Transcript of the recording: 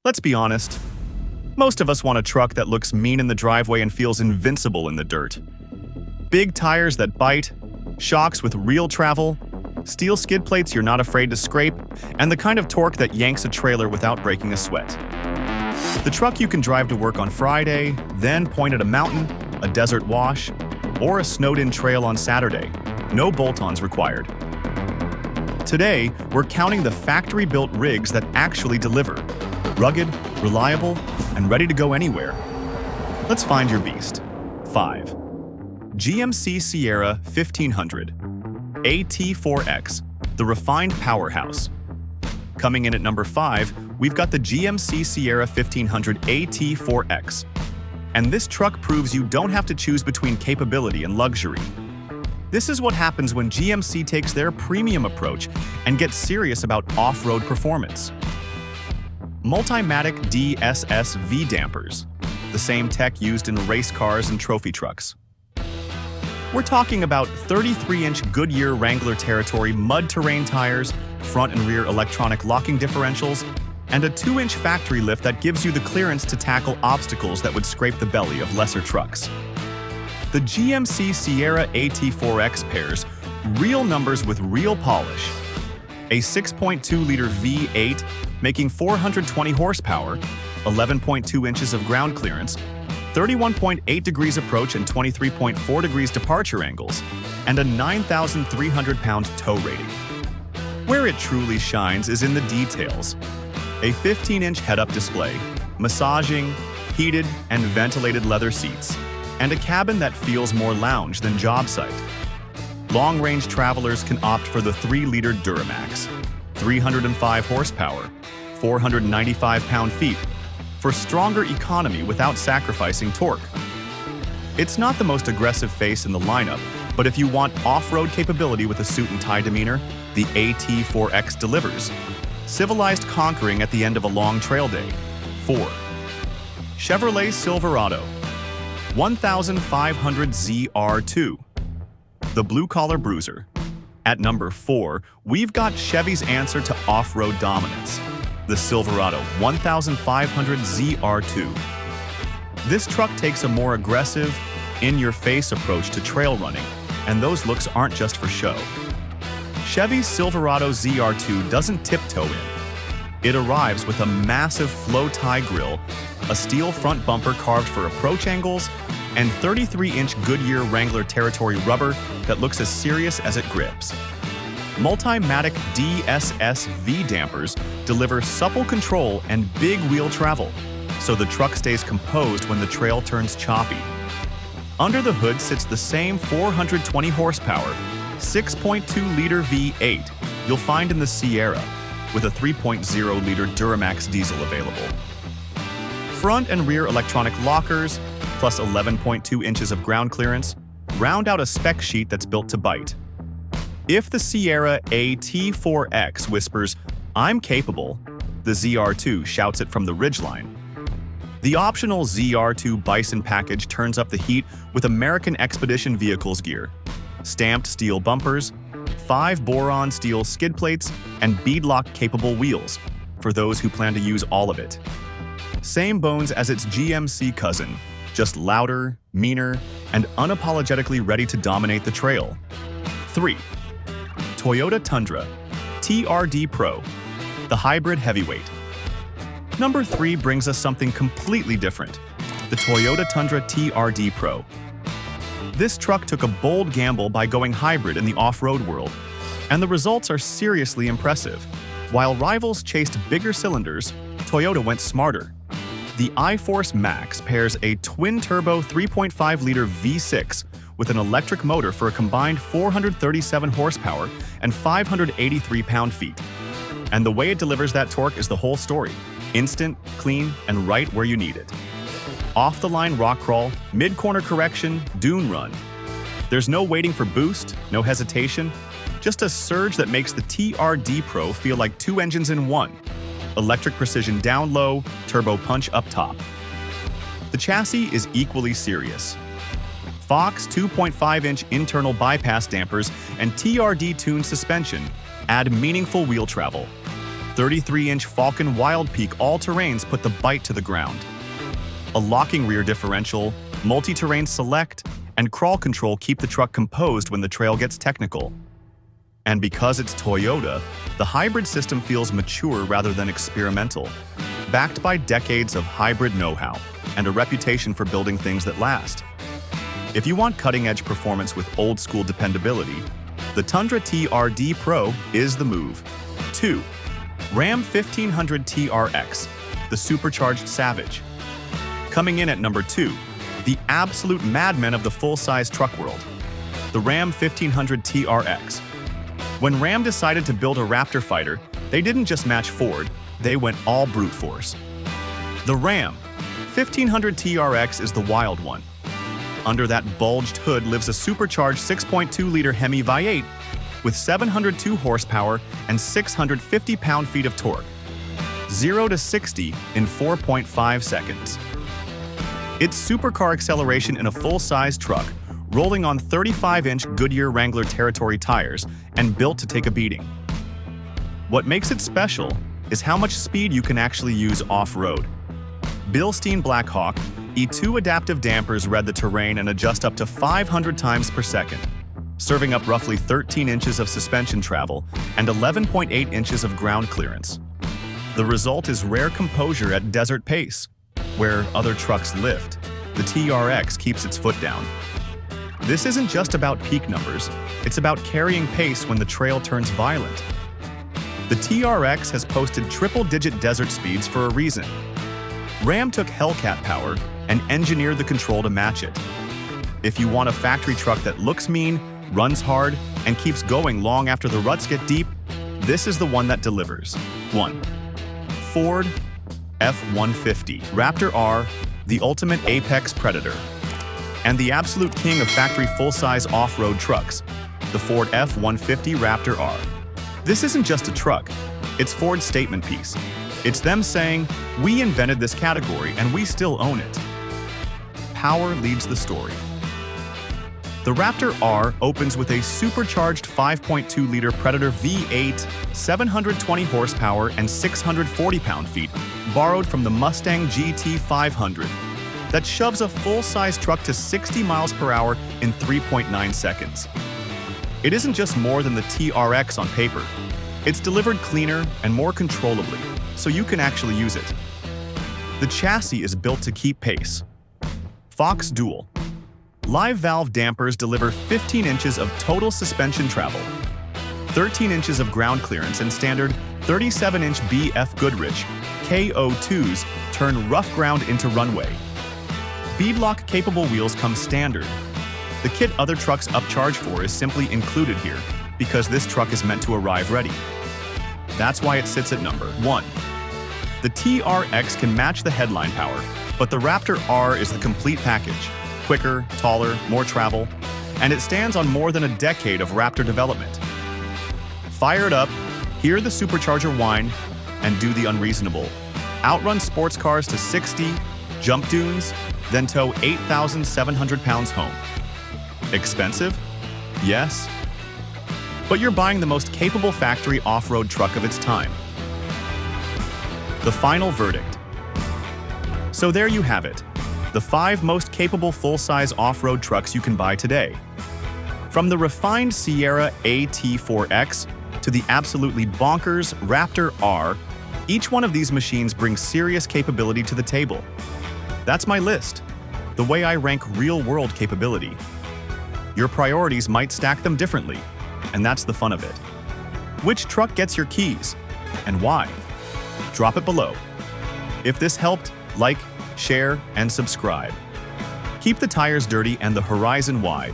Let's be honest. Most of us want a truck that looks mean in the driveway and feels invincible in the dirt. Big tires that bite, shocks with real travel, steel skid plates you're not afraid to scrape, and the kind of torque that yanks a trailer without breaking a sweat. The truck you can drive to work on Friday, then point at a mountain, a desert wash, or a snowed-in trail on Saturday. No bolt-ons required. Today, we're counting the factory-built rigs that actually deliver. Rugged, reliable, and ready to go anywhere. Let's find your beast. 5. GMC Sierra 1500 AT4X, the refined powerhouse. Coming in at number 5, we've got the GMC Sierra 1500 AT4X. And this truck proves you don't have to choose between capability and luxury. This is what happens when GMC takes their premium approach and gets serious about off-road performance. Multimatic DSS V-dampers, the same tech used in race cars and trophy trucks. We're talking about 33-inch Goodyear Wrangler Territory mud terrain tires, front and rear electronic locking differentials, and a 2-inch factory lift that gives you the clearance to tackle obstacles that would scrape the belly of lesser trucks. The GMC Sierra AT4X pairs real numbers with real polish. A 6.2-liter V8 making 420 horsepower, 11.2 inches of ground clearance, 31.8 degrees approach and 23.4 degrees departure angles, and a 9,300-pound tow rating. Where it truly shines is in the details. A 15-inch head-up display, massaging, heated, and ventilated leather seats, and a cabin that feels more lounge than job site. Long-range travelers can opt for the 3-liter Duramax, 305 horsepower, 495 pound-feet, for stronger economy without sacrificing torque. It's not the most aggressive face in the lineup, but if you want off-road capability with a suit-and-tie demeanor, the AT4X delivers. Civilized conquering at the end of a long trail day. 4. Chevrolet Silverado 1500 ZR2, the blue-collar bruiser. At number 4, we've got Chevy's answer to off-road dominance, the Silverado 1500 ZR2. This truck takes a more aggressive, in-your-face approach to trail running, and those looks aren't just for show. Chevy's Silverado ZR2 doesn't tiptoe in. It arrives with a massive flow-tie grille, a steel front bumper carved for approach angles, and 33-inch Goodyear Wrangler Territory rubber that looks as serious as it grips. Multimatic DSS V-dampers deliver supple control and big wheel travel, so the truck stays composed when the trail turns choppy. Under the hood sits the same 420 horsepower, 6.2-liter V8 you'll find in the Sierra, with a 3.0-liter Duramax diesel available. Front and rear electronic lockers, plus 11.2 inches of ground clearance, round out a spec sheet that's built to bite. If the Sierra AT4X whispers, "I'm capable," the ZR2 shouts it from the ridgeline. The optional ZR2 Bison package turns up the heat with American Expedition Vehicles gear, stamped steel bumpers, 5 boron steel skid plates, and beadlock-capable wheels, for those who plan to use all of it. Same bones as its GMC cousin, just louder, meaner, and unapologetically ready to dominate the trail. 3. Toyota Tundra TRD Pro, the hybrid heavyweight. Number 3 brings us something completely different, the Toyota Tundra TRD Pro. This truck took a bold gamble by going hybrid in the off-road world, and the results are seriously impressive. While rivals chased bigger cylinders, Toyota went smarter. The iForce Max pairs a twin-turbo 3.5-liter V6 with an electric motor for a combined 437 horsepower and 583 pound-feet. And the way it delivers that torque is the whole story. Instant, clean, and right where you need it. Off-the-line rock crawl, mid-corner correction, dune run. There's no waiting for boost, no hesitation, just a surge that makes the TRD Pro feel like 2 engines in one. Electric precision down low, turbo punch up top. The chassis is equally serious. Fox 2.5-inch internal bypass dampers and TRD-tuned suspension add meaningful wheel travel. 33-inch Falcon Wild Peak all-terrains put the bite to the ground. A locking rear differential, multi-terrain select, and crawl control keep the truck composed when the trail gets technical. And because it's Toyota, the hybrid system feels mature rather than experimental, backed by decades of hybrid know-how and a reputation for building things that last. If you want cutting-edge performance with old-school dependability, the Tundra TRD Pro is the move. 2. Ram 1500 TRX, the supercharged Savage. Coming in at number 2, the absolute madman of the full-size truck world, the Ram 1500 TRX. When Ram decided to build a Raptor fighter, they didn't just match Ford, they went all brute force. The Ram 1500 TRX is the wild one. Under that bulged hood lives a supercharged 6.2-liter Hemi V8 with 702 horsepower and 650 pound-feet of torque. 0 to 60 in 4.5 seconds. It's supercar acceleration in a full-size truck, rolling on 35-inch Goodyear Wrangler Territory tires and built to take a beating. What makes it special is how much speed you can actually use off-road. Bilstein Blackhawk E2 adaptive dampers read the terrain and adjust up to 500 times per second, serving up roughly 13 inches of suspension travel and 11.8 inches of ground clearance. The result is rare composure at desert pace. Where other trucks lift, the TRX keeps its foot down. This isn't just about peak numbers, it's about carrying pace when the trail turns violent. The TRX has posted triple-digit desert speeds for a reason. Ram took Hellcat power and engineered the control to match it. If you want a factory truck that looks mean, runs hard, and keeps going long after the ruts get deep, this is the one that delivers. 1. Ford F-150 Raptor R, the ultimate apex predator. And the absolute king of factory full-size off-road trucks, the Ford F-150 Raptor R. This isn't just a truck, it's Ford's statement piece. It's them saying, we invented this category and we still own it. Power leads the story. The Raptor R opens with a supercharged 5.2-liter Predator V8, 720 horsepower and 640 pound-feet, borrowed from the Mustang GT 500, that shoves a full-size truck to 60 miles per hour in 3.9 seconds. It isn't just more than the TRX on paper. It's delivered cleaner and more controllably, so you can actually use it. The chassis is built to keep pace. Fox Dual. Live valve dampers deliver 15 inches of total suspension travel, 13 inches of ground clearance, and standard 37-inch BF Goodrich KO2s turn rough ground into runway. Beadlock-capable wheels come standard. The kit other trucks upcharge for is simply included here, because this truck is meant to arrive ready. That's why it sits at number 1. The TRX can match the headline power, but the Raptor R is the complete package. Quicker, taller, more travel, and it stands on more than a decade of Raptor development. Fire it up, hear the supercharger whine, and do the unreasonable. Outrun sports cars to 60, jump dunes, then tow 8,700 pounds home. Expensive? Yes. But you're buying the most capable factory off-road truck of its time. The final verdict. So there you have it. The 5 most capable full-size off-road trucks you can buy today. From the refined Sierra AT4X to the absolutely bonkers Raptor R, each one of these machines brings serious capability to the table. That's my list, the way I rank real-world capability. Your priorities might stack them differently, and that's the fun of it. Which truck gets your keys, and why? Drop it below. If this helped, like, share, and subscribe. Keep the tires dirty and the horizon wide.